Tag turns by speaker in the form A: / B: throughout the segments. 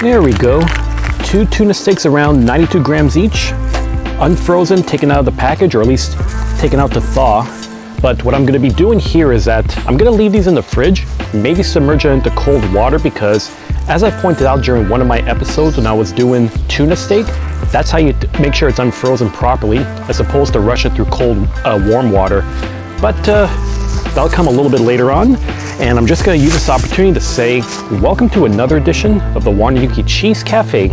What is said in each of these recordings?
A: There we go. 2 tuna steaks around 92 grams each, unfrozen, taken out of the package, or at least taken out to thaw. But what I'm gonna be doing here is that I'm gonna leave these in the fridge, maybe submerge it into cold water, because as I pointed out during one of my episodes when I was doing tuna steak, that's how you make sure it's unfrozen properly, as opposed to rush it through cold, warm water. But that'll come a little bit later on. And I'm just gonna use this opportunity to say, welcome to another edition of the Wanayuki Cheese Cafe.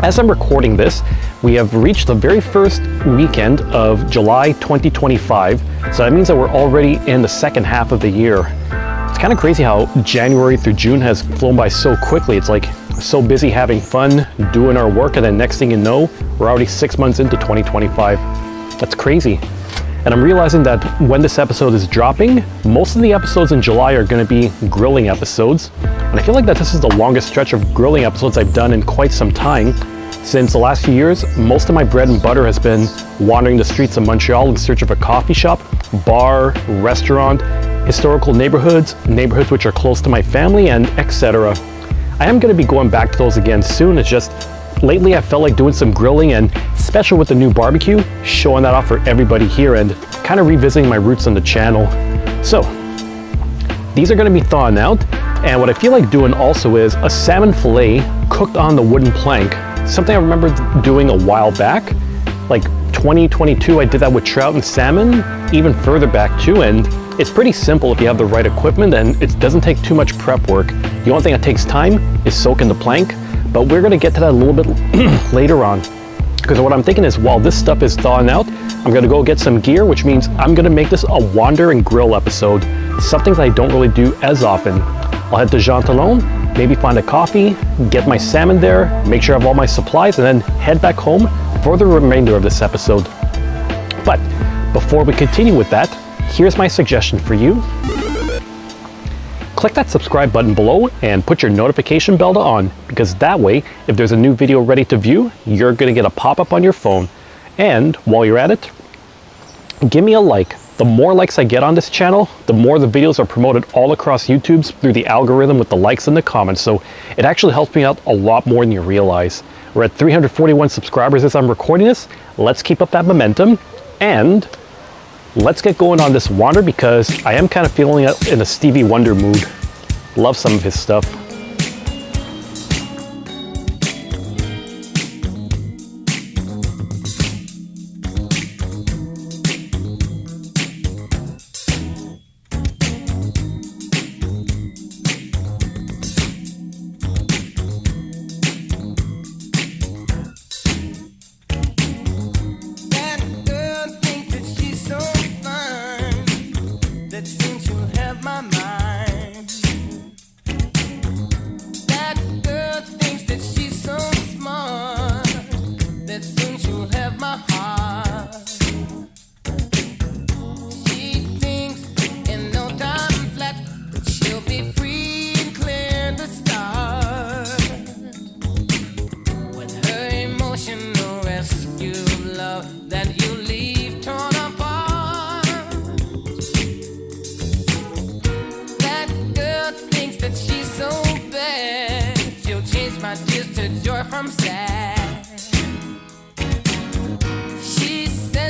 A: As I'm recording this, we have reached the very first weekend of July 2025. So that means that we're already in the second half of the year. It's kind of crazy how January through June has flown by so quickly. It's like so busy having fun, doing our work, and then next thing you know, we're already 6 months into 2025. That's crazy. And I'm realizing that when this episode is dropping, most of the episodes in July are going to be grilling episodes. And I feel like that this is the longest stretch of grilling episodes I've done in quite some time. Since the last few years, most of my bread and butter has been wandering the streets of Montreal in search of a coffee shop, bar, restaurant, historical neighborhoods which are close to my family, and etc. I am going to be going back to those again soon. It's just lately I felt like doing some grilling, and especially with the new barbecue, showing that off for everybody here and kind of revisiting my roots on the channel. So these are going to be thawing out, and what I feel like doing also is a salmon fillet cooked on the wooden plank. Something I remember doing a while back, like 2022, I did that with trout and salmon, even further back too, and it's pretty simple if you have the right equipment, and it doesn't take too much prep work. The only thing that takes time is soaking the plank, but we're gonna get to that a little bit later on. Because what I'm thinking is, while this stuff is thawing out, I'm gonna go get some gear, which means I'm gonna make this a wander and grill episode, something that I don't really do as often. I'll head to Jean Talon, maybe find a coffee, get my salmon there, make sure I have all my supplies, and then head back home for the remainder of this episode. But before we continue with that, here's my suggestion for you. Click that subscribe button below and put your notification bell on, because that way, if there's a new video ready to view, you're gonna get a pop-up on your phone. And while you're at it, give me a like. The more likes I get on this channel, the more the videos are promoted all across YouTube through the algorithm with the likes and the comments. So it actually helps me out a lot more than you realize. We're at 341 subscribers as I'm recording this. Let's keep up that momentum, and let's get going on this wander, because I am kind of feeling it in a Stevie Wonder mood. Love some of his stuff.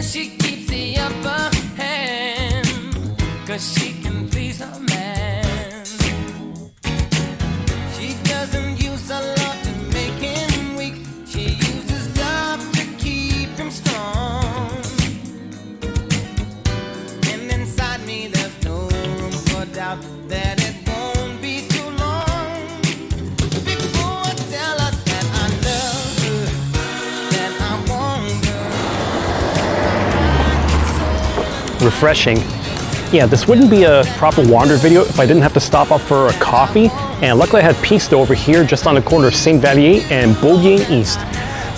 B: She keeps the upper hand, 'cause she can please her man. She doesn't use a lot to make him weak. She uses love to keep him strong. And inside me there's no room for doubt that it won't be too long before I tell her that I love her, that I want her.
A: Refreshing. Yeah, this wouldn't be a proper wander video if I didn't have to stop off for a coffee, and luckily I had Pista over here just on the corner of St. Vallier and Beaubien East.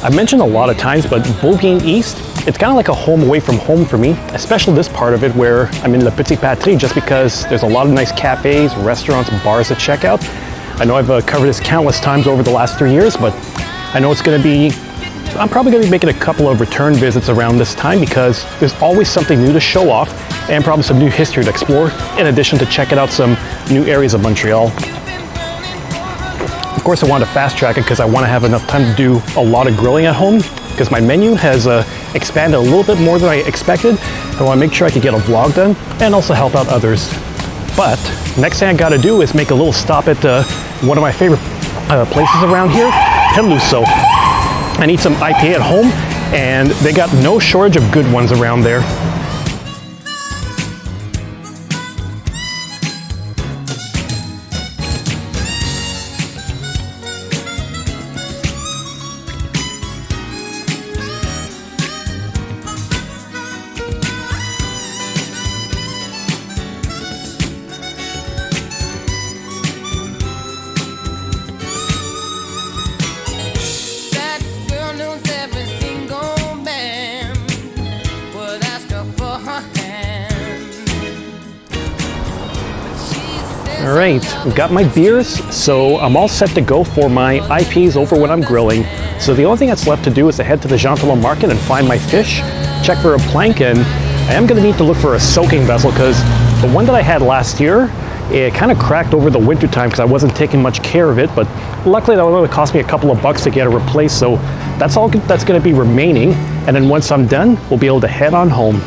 A: I've mentioned a lot of times, but Beaubien East, it's kind of like a home away from home for me, especially this part of it where I'm in La Petite Patrie, just because there's a lot of nice cafes, restaurants, bars to check out. I know I've covered this countless times over the last 3 years, but I know it's going to be, I'm probably going to be making a couple of return visits around this time, because there's always something new to show off and probably some new history to explore, in addition to checking out some new areas of Montreal. of course I want to fast track it because I want to have enough time to do a lot of grilling at home, because my menu has expanded a little bit more than I expected. I want to make sure I can get a vlog done and also help out others. But next thing I got to do is make a little stop at one of my favorite places around here, Peluso. I need some IPA at home, and they got no shortage of good ones around there. All right, got my beers, so I'm all set to go for my IPs over when I'm grilling. So the only thing that's left to do is to head to the Jean Talon Market and find my fish, check for a plank, and I am going to need to look for a soaking vessel because the one that I had last year, it kind of cracked over the winter time because I wasn't taking much care of it, but luckily that only cost me a couple of bucks to get it replaced, so that's all that's going to be remaining, and then once I'm done, we'll be able to head on home.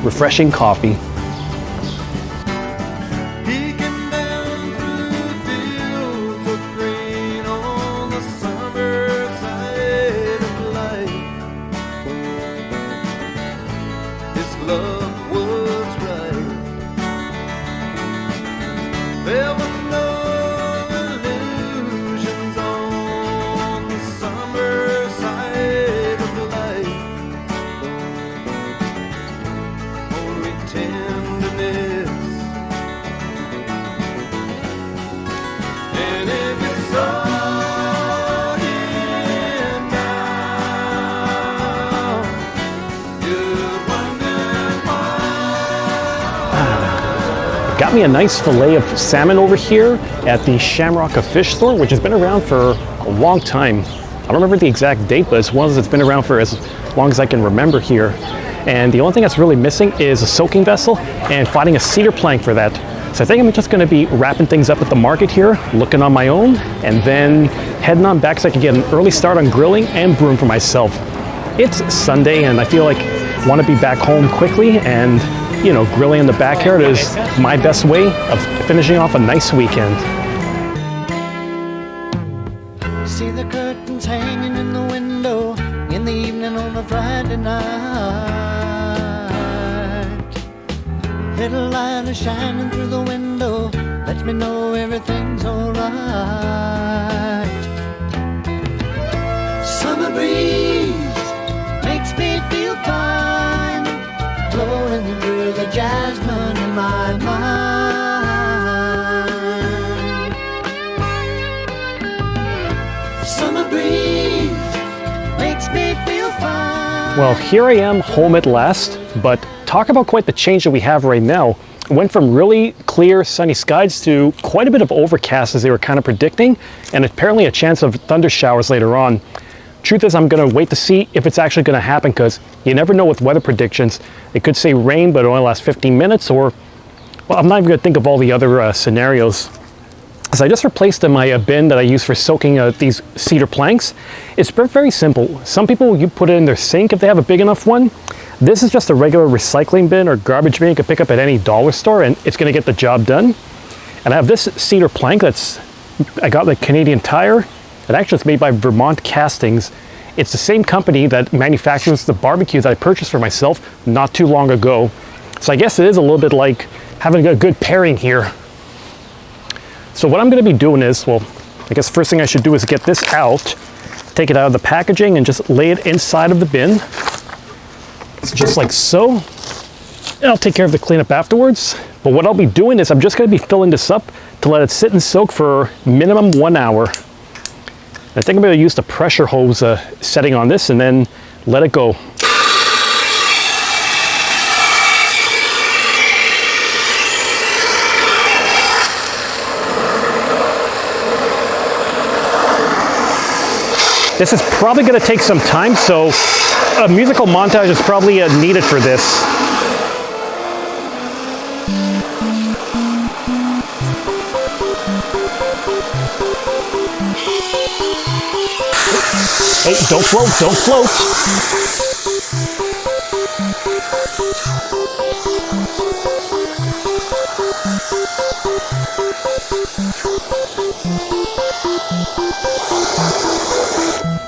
A: Refreshing coffee. Got me a nice fillet of salmon over here at the Shamrock Fish Store, which has been around for a long time. I don't remember the exact date, but it's one that's been around for as long as I can remember here. And the only thing that's really missing is a soaking vessel and finding a cedar plank for that. So I think I'm just gonna be wrapping things up at the market here, looking on my own, and then heading on back so I can get an early start on grilling and brewing for myself. It's Sunday and I feel like I want to be back home quickly, and you know, grilling in the backyard is my best way of finishing off a nice weekend.
C: See the curtains hanging in the window in the evening on a Friday night. Little light is shining through the window, lets me know everything's alright. Summer breeze makes me feel fine, blowing through the jasmine in my mind. Summer breeze makes me feel fine.
A: Well, here I am home at last, but talk about quite the change that we have right now. It went from really clear sunny skies to quite a bit of overcast as they were kind of predicting, and apparently a chance of thunder showers later on. Truth is, I'm gonna wait to see if it's actually gonna happen because you never know with weather predictions. It could say rain, but it only lasts 15 minutes, or, well, I'm not even gonna think of all the other scenarios. So I just replaced my bin that I use for soaking these cedar planks. It's very simple. Some people, you put it in their sink if they have a big enough one. This is just a regular recycling bin or garbage bin you can pick up at any dollar store, and it's gonna get the job done. And I have this cedar plank I got the Canadian Tire. It actually is made by Vermont Castings. It's the same company that manufactures the barbecue that I purchased for myself not too long ago. So I guess it is a little bit like having a good pairing here. So what I'm gonna be doing is, well, I guess first thing I should do is get this out, take it out of the packaging and just lay it inside of the bin. It's just like so. And I'll take care of the cleanup afterwards. But what I'll be doing is I'm just gonna be filling this up to let it sit and soak for minimum 1 hour. I think I'm going to use the pressure hose setting on this and then let it go. This is probably going to take some time, so a musical montage is probably needed for this. Hey, don't float, don't float.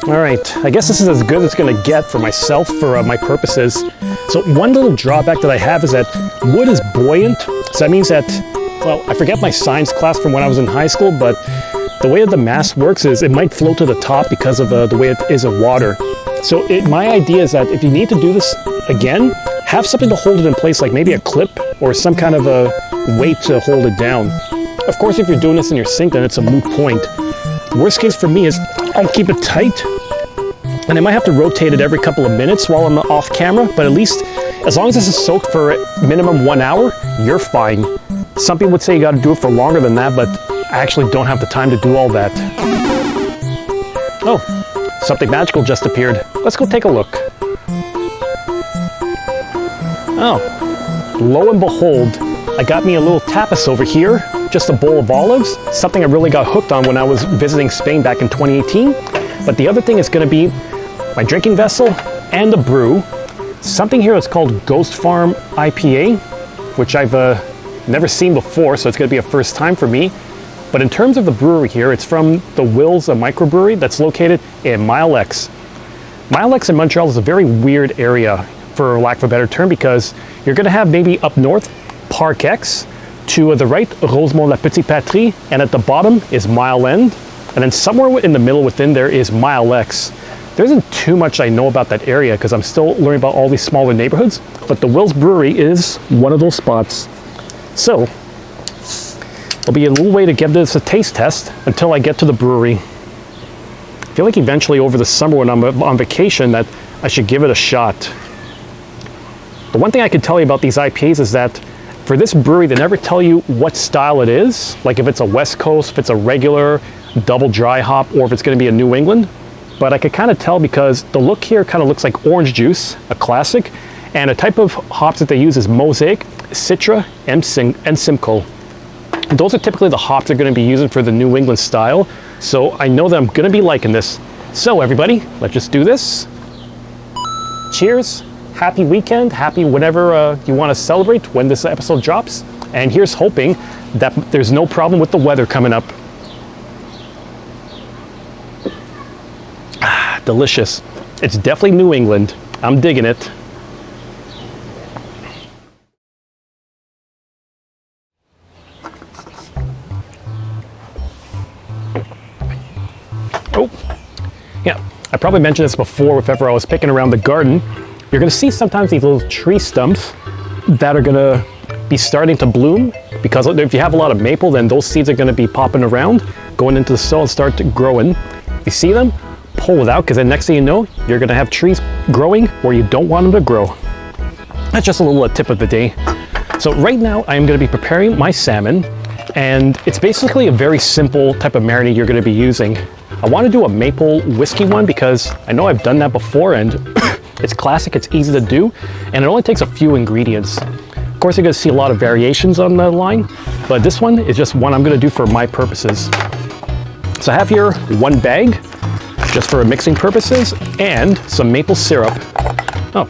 A: All right, I guess this is as good as it's gonna get for myself, for my purposes. So one little drawback that I have is that wood is buoyant. So that means that, well, I forget my science class from when I was in high school, but the way that the mass works is it might float to the top because of the way it is of water. So my idea is that if you need to do this again, have something to hold it in place, like maybe a clip or some kind of a weight to hold it down. Of course, if you're doing this in your sink, then it's a moot point. Worst case for me is I'll keep it tight, and I might have to rotate it every couple of minutes while I'm off camera, but at least as long as this is soaked for minimum 1 hour, you're fine. Some people would say you gotta do it for longer than that, but I actually don't have the time to do all that. Oh, something magical just appeared. Let's go take a look. Oh, lo and behold, I got me a little tapas over here, just a bowl of olives, something I really got hooked on when I was visiting Spain back in 2018. But the other thing is gonna be my drinking vessel and the brew. Something here that's called Ghost Farm IPA, which I've never seen before, so it's gonna be a first time for me. But in terms of the brewery here, it's from the Will's microbrewery that's located in Mile X. Mile X in Montreal is a very weird area, for lack of a better term, because you're gonna have maybe up north, Park X, to the right, Rosemont La Petite Patrie, and at the bottom is Mile End, and then somewhere in the middle within there is Mile X. There isn't too much I know about that area because I'm still learning about all these smaller neighborhoods, but the Will's Brewery is one of those spots. So, it'll be a little way to give this a taste test until I get to the brewery. I feel like eventually over the summer when I'm on vacation that I should give it a shot. The one thing I can tell you about these IPAs is that for this brewery, they never tell you what style it is, like if it's a West Coast, if it's a regular double dry hop, or if it's gonna be a New England. But I could kind of tell because the look here kind of looks like orange juice, a classic, and a type of hops that they use is Mosaic, Citra, and Simcoe. Those are typically the hops they're going to be using for the New England style, so I know that I'm going to be liking this. So everybody, let's just do this. Cheers, happy weekend, happy whatever you want to celebrate when this episode drops, and here's hoping that there's no problem with the weather coming up. Ah, delicious. It's definitely New England. I'm digging it. Oh, yeah, I probably mentioned this before if ever I was picking around the garden. You're gonna see sometimes these little tree stumps that are gonna be starting to bloom because if you have a lot of maple, then those seeds are gonna be popping around, going into the soil and start to growing. If you see them, pull it out because then next thing you know, you're gonna have trees growing where you don't want them to grow. That's just a little tip of the day. So right now I am gonna be preparing my salmon, and it's basically a very simple type of marinade you're gonna be using. I want to do a maple whiskey one because I know I've done that before and it's classic, it's easy to do, and it only takes a few ingredients. Of course, you're going to see a lot of variations on the line, but this one is just one I'm going to do for my purposes. So I have here one bag, just for mixing purposes, and some maple syrup. Oh,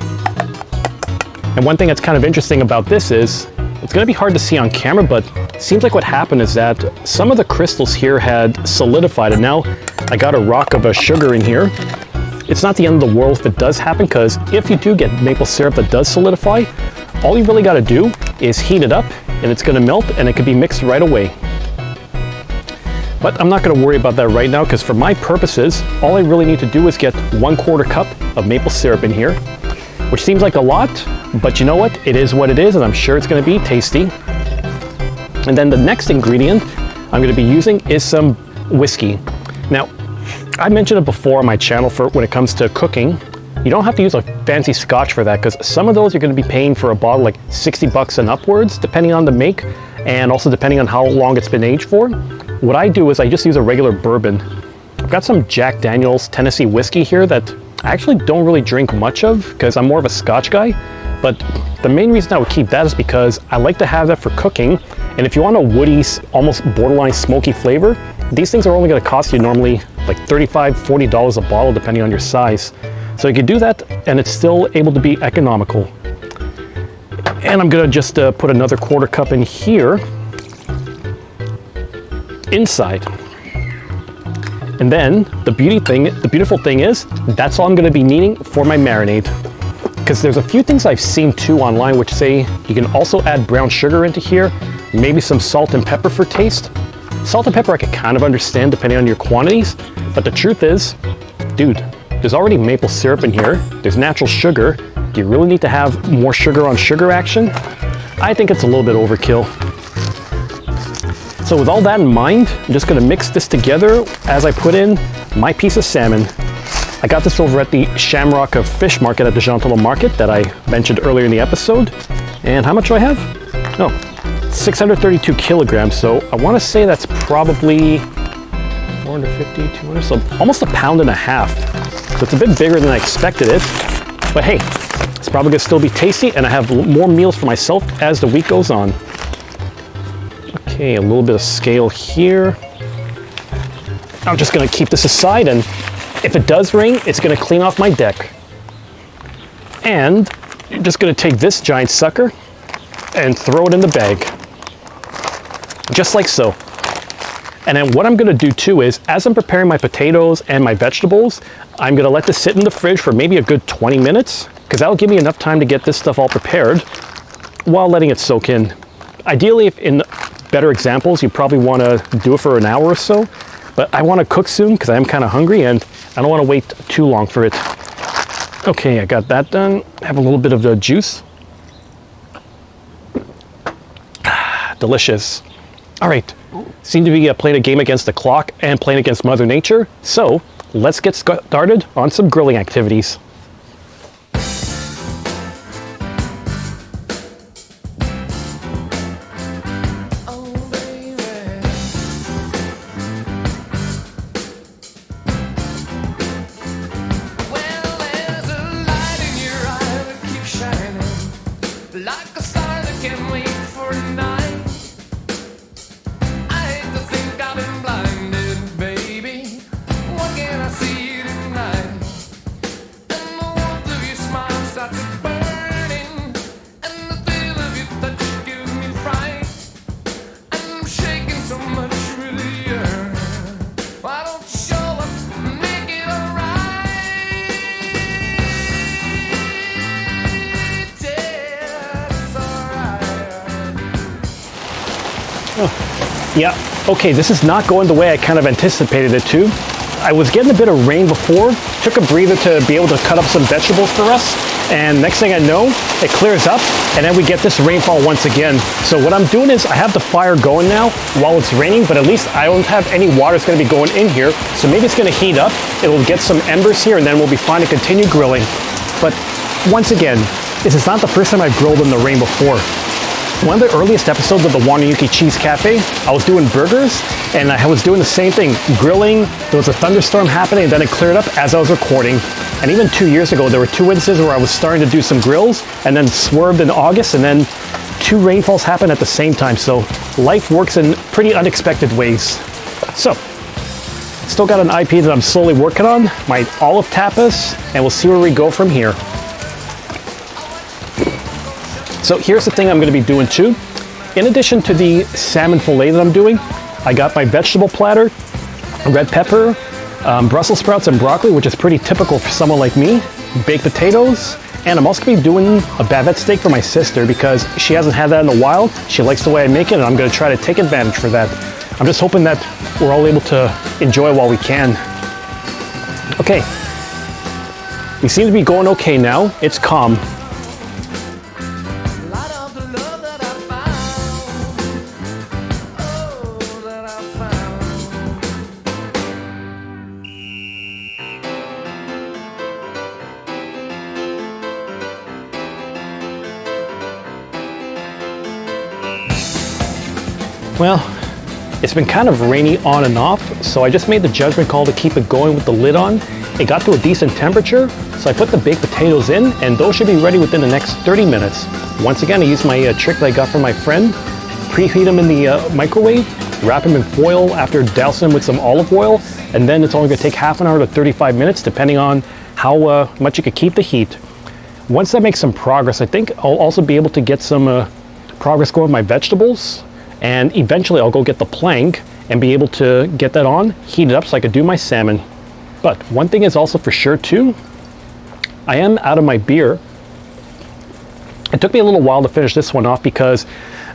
A: and one thing that's kind of interesting about this is, it's going to be hard to see on camera, but it seems like what happened is that some of the crystals here had solidified, and now I got a rock of a sugar in here. It's not the end of the world if it does happen, because if you do get maple syrup that does solidify, all you really got to do is heat it up, and it's going to melt, and it can be mixed right away. But I'm not going to worry about that right now, because for my purposes, all I really need to do is get 1/4 cup of maple syrup in here, which seems like a lot, but you know what? It is what it is, and I'm sure it's going to be tasty. And then the next ingredient I'm going to be using is some whiskey. Now, I mentioned it before on my channel for when it comes to cooking. You don't have to use a fancy scotch for that, because some of those you're going to be paying for a bottle like 60 bucks and upwards, depending on the make, and also depending on how long it's been aged for. What I do is I just use a regular bourbon. I've got some Jack Daniel's Tennessee whiskey here that I actually don't really drink much of because I'm more of a scotch guy, but the main reason I would keep that is because I like to have that for cooking, and if you want a woody, almost borderline smoky flavor, these things are only going to cost you normally like $35, $40 a bottle, depending on your size. So you can do that, and it's still able to be economical. And I'm gonna just put another 1/4 cup in here, inside. And then the beautiful thing is, that's all I'm gonna be needing for my marinade. Because there's a few things I've seen too online which say you can also add brown sugar into here, maybe some salt and pepper for taste. Salt and pepper I can kind of understand depending on your quantities, but the truth is, dude, there's already maple syrup in here, there's natural sugar. Do you really need to have more sugar on sugar action? I think it's a little bit overkill. So with all that in mind, I'm just gonna mix this together as I put in my piece of salmon. I got this over at the Shamrock of Fish Market at the Jean Talon Market that I mentioned earlier in the episode. And how much do I have? Oh, 632 kilograms. So I want to say that's probably 450, 200, so almost 1.5 pounds. So it's a bit bigger than I expected it. But hey, it's probably gonna still be tasty, and I have more meals for myself as the week goes on. Okay, a little bit of scale here. I'm just gonna keep this aside, and if it does rain, it's gonna clean off my deck. And I'm just gonna take this giant sucker and throw it in the bag. Just like so. And then what I'm gonna do too is, as I'm preparing my potatoes and my vegetables, I'm gonna let this sit in the fridge for maybe a good 20 minutes, because that'll give me enough time to get this stuff all prepared while letting it soak in. Ideally, if in better examples, you probably wanna do it for an hour or so, but I wanna cook soon because I am kinda hungry and I don't wanna wait too long for it. Okay, I got that done. Have a little bit of the juice. Delicious. All right, seem to be playing a game against the clock and playing against Mother Nature. So let's get started on some grilling activities.
B: Like a star that can't wait for a night. I hate to think I've been blinded, baby. What can I see tonight? And the warmth of your smile starts burning, and the thrill of your touch gives me fright. And I'm shaking so much with the earth. Why don't you show up and make it alright?
A: Yeah, okay, this is not going the way I kind of anticipated it to. I was getting a bit of rain before, took a breather to be able to cut up some vegetables for us, and next thing I know, it clears up, and then we get this rainfall once again. So what I'm doing is I have the fire going now while it's raining, but at least I don't have any water that's gonna be going in here, so maybe it's gonna heat up, it'll get some embers here, and then we'll be fine to continue grilling. But once again, this is not the first time I've grilled in the rain before. One of the earliest episodes of the Wanayuki Cheese Cafe, I was doing burgers, and I was doing the same thing, grilling. There was a thunderstorm happening, and then it cleared up as I was recording. And even 2 years ago, there were 2 instances where I was starting to do some grills, and then swerved in August, and then 2 rainfalls happened at the same time. So life works in pretty unexpected ways. So, still got an IP that I'm slowly working on, my olive tapas, and we'll see where we go from here. So here's the thing I'm gonna be doing too. In addition to the salmon fillet that I'm doing, I got my vegetable platter, red pepper, Brussels sprouts and broccoli, which is pretty typical for someone like me, baked potatoes, and I'm also gonna be doing a bavette steak for my sister because she hasn't had that in a while. She likes the way I make it, and I'm gonna try to take advantage for that. I'm just hoping that we're all able to enjoy while we can. Okay, we seem to be going okay now. It's calm. Well, it's been kind of rainy on and off, so I just made the judgment call to keep it going with the lid on. It got to a decent temperature, so I put the baked potatoes in, and those should be ready within the next 30 minutes. Once again, I used my trick that I got from my friend, preheat them in the microwave, wrap them in foil after dousing them with some olive oil, and then it's only gonna take half an hour to 35 minutes, depending on how much you can keep the heat. Once I make some progress, I think I'll also be able to get some progress going with my vegetables, and eventually I'll go get the plank and be able to get that on, heat it up so I could do my salmon. But one thing is also for sure too, I am out of my beer. It took me a little while to finish this one off because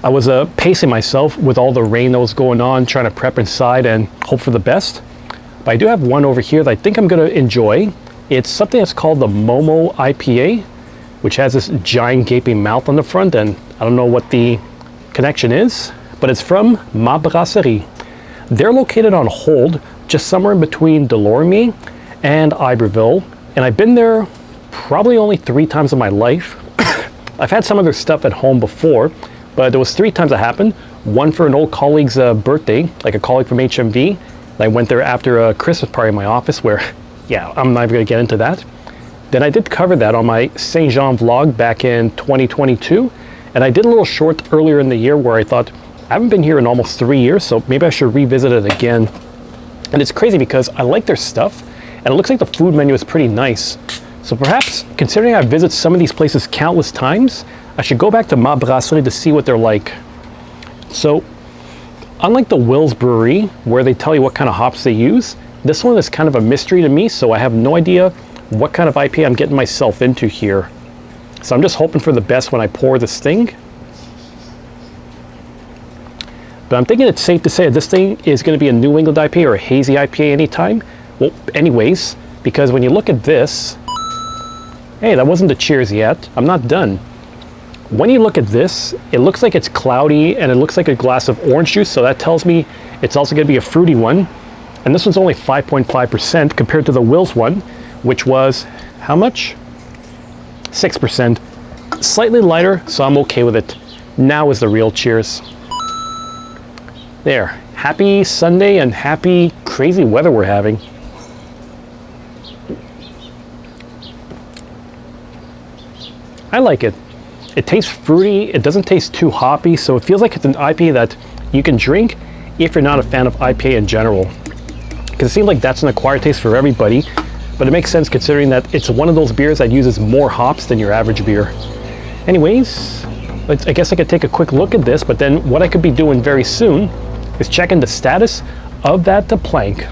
A: I was pacing myself with all the rain that was going on, trying to prep inside and hope for the best. But I do have one over here that I think I'm gonna enjoy. It's something that's called the Momo IPA, which has this giant gaping mouth on the front, and I don't know what the connection is, but it's from Ma Brasserie. They're located on Hold, just somewhere in between Delorme and Iberville, and I've been there probably only 3 times in my life. I've had some of their stuff at home before, but there was 3 times that happened. One for an old colleague's birthday, like a colleague from HMV. I went there after a Christmas party in my office where, yeah, I'm not even gonna get into that. Then I did cover that on my Saint Jean vlog back in 2022. And I did a little short earlier in the year where I thought, I haven't been here in almost 3 years, so maybe I should revisit it again. And it's crazy because I like their stuff, and it looks like the food menu is pretty nice. So perhaps, considering I've visited some of these places countless times, I should go back to Ma Brasserie to see what they're like. So, unlike the Will's Brewery, where they tell you what kind of hops they use, this one is kind of a mystery to me, so I have no idea what kind of IPA I'm getting myself into here. So I'm just hoping for the best when I pour this thing. But I'm thinking it's safe to say that this thing is going to be a New England IPA or a hazy IPA anytime. Well, anyways, because when you look at this, hey, that wasn't the cheers yet. I'm not done. When you look at this, it looks like it's cloudy and it looks like a glass of orange juice, so that tells me it's also going to be a fruity one. And this one's only 5.5% compared to the Will's one, which was, how much? 6%. Slightly lighter, so I'm okay with it. Now is the real cheers. There. Happy Sunday and happy crazy weather we're having. I like it. It tastes fruity, it doesn't taste too hoppy, so it feels like it's an IPA that you can drink if you're not a fan of IPA in general. Because it seems like that's an acquired taste for everybody, but it makes sense considering that it's one of those beers that uses more hops than your average beer. Anyways, I guess I could take a quick look at this, but then what I could be doing very soon is checking the status of that plank.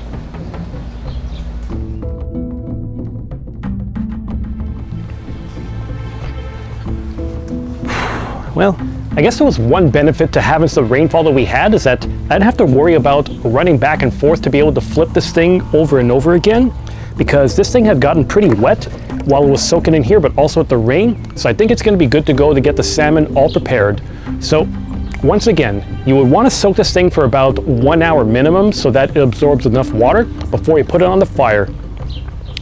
A: Well, I guess there was one benefit to having some rainfall that we had is that I didn't have to worry about running back and forth to be able to flip this thing over and over again, because this thing had gotten pretty wet while it was soaking in here, but also with the rain. So I think it's going to be good to go to get the salmon all prepared. So once again, you would want to soak this thing for about 1 hour minimum so that it absorbs enough water before you put it on the fire.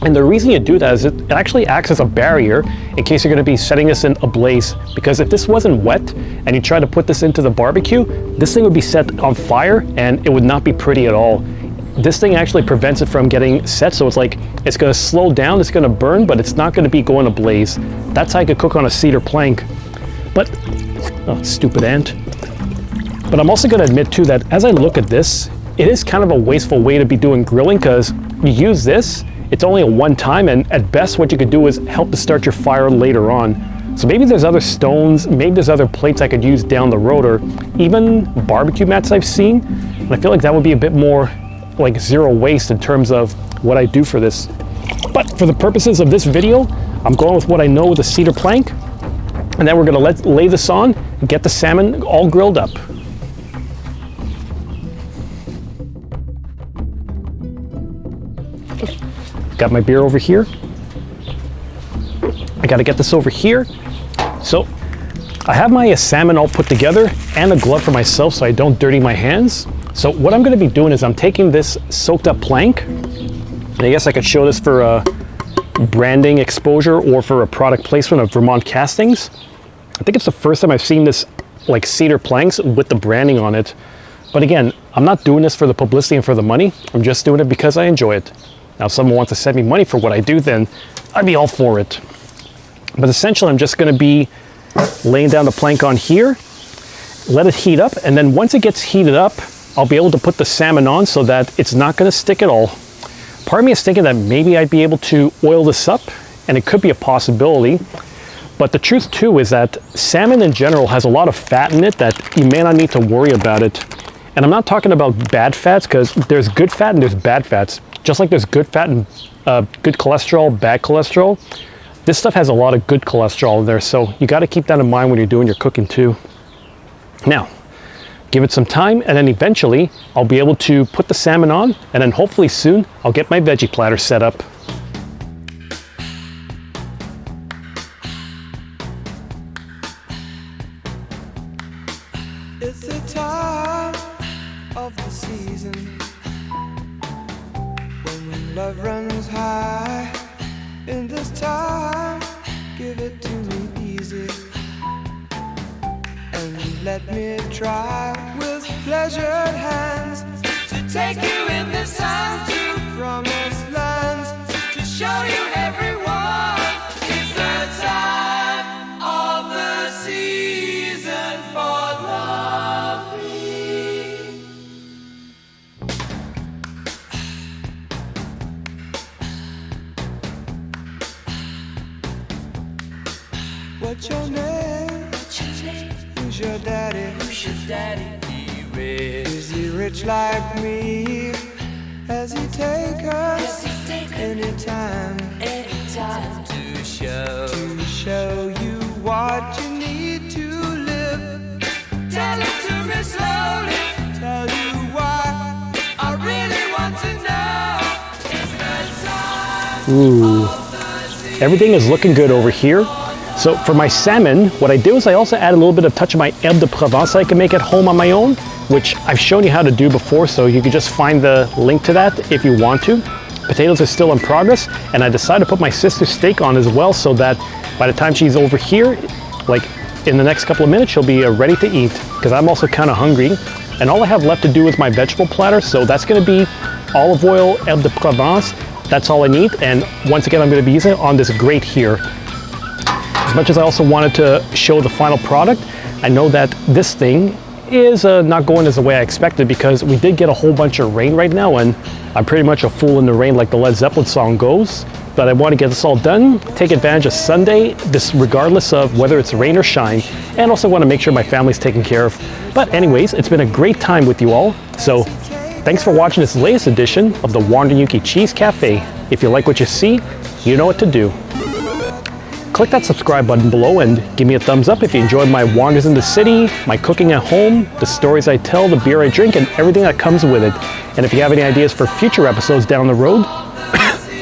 A: And the reason you do that is it actually acts as a barrier in case you're going to be setting this in a blaze. Because if this wasn't wet and you try to put this into the barbecue, this thing would be set on fire and it would not be pretty at all. This thing actually prevents it from getting set, so it's like it's going to slow down, it's going to burn, but it's not going to be going ablaze. That's how you could cook on a cedar plank. But, oh, stupid ant. But I'm also going to admit too that as I look at this, it is kind of a wasteful way to be doing grilling, because you use this, it's only a one time, and at best what you could do is help to start your fire later on. So maybe there's other stones, maybe there's other plates I could use down the road, or even barbecue mats I've seen. And I feel like that would be a bit more like zero waste in terms of what I do for this. But for the purposes of this video, I'm going with what I know with a cedar plank. And then we're gonna lay this on and get the salmon all grilled up. Got my beer over here. I gotta get this over here. So I have my salmon all put together and a glove for myself so I don't dirty my hands. So what I'm gonna be doing is I'm taking this soaked up plank, and I guess I could show this for a branding exposure or for a product placement of Vermont Castings. I think it's the first time I've seen this like cedar planks with the branding on it. But again, I'm not doing this for the publicity and for the money. I'm just doing it because I enjoy it. Now, if someone wants to send me money for what I do, then I'd be all for it. But essentially, I'm just going to be laying down the plank on here, let it heat up, and then once it gets heated up, I'll be able to put the salmon on so that it's not gonna stick at all. Part of me is thinking that maybe I'd be able to oil this up, and it could be a possibility. But the truth too is that salmon in general has a lot of fat in it that you may not need to worry about it. And I'm not talking about bad fats, because there's good fat and there's bad fats. Just like there's good fat and good cholesterol, bad cholesterol, this stuff has a lot of good cholesterol in there, so you got to keep that in mind when you're doing your cooking too. Now, give it some time, and then eventually I'll be able to put the salmon on, and then hopefully soon I'll get my veggie platter set up.
B: It's the time of the season when love runs high. In this time, give it to me easy, and let me try with pleasured hands to take you in the sun to promised lands, to show you everyone. It's the time of the season for loving. What's your name? Who's your daddy? Is he rich like me? Has he take us anytime to show you what you need to live? Tell it to me slowly. Tell you why I really want to know. It's the time.
A: Ooh, everything is looking good over here. So for my salmon, what I do is I also add a little bit of touch of my herbe de Provence I can make at home on my own, which I've shown you how to do before, so you can just find the link to that if you want to. Potatoes are still in progress, and I decided to put my sister's steak on as well, so that by the time she's over here, like in the next couple of minutes, she'll be ready to eat, because I'm also kind of hungry. And all I have left to do is my vegetable platter, so that's going to be olive oil, herbe de Provence. That's all I need, and once again, I'm going to be using it on this grate here. As much as I also wanted to show the final product, I know that this thing is not going as the way I expected, because we did get a whole bunch of rain right now, and I'm pretty much a fool in the rain like the Led Zeppelin song goes. But I want to get this all done, take advantage of Sunday, this regardless of whether it's rain or shine, and also want to make sure my family's taken care of. But anyways, it's been a great time with you all. So thanks for watching this latest edition of the Wandering Yuki Cheese Cafe. If you like what you see, you know what to do. Click that subscribe button below and give me a thumbs up if you enjoyed my wanders in the city, my cooking at home, the stories I tell, the beer I drink, and everything that comes with it. And if you have any ideas for future episodes down the road,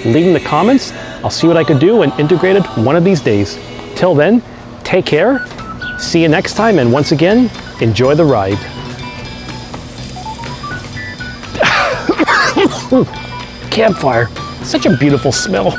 A: leave in the comments. I'll see what I could do and integrate it one of these days. Till then, take care, see you next time, and once again, enjoy the ride. Campfire, such a beautiful smell.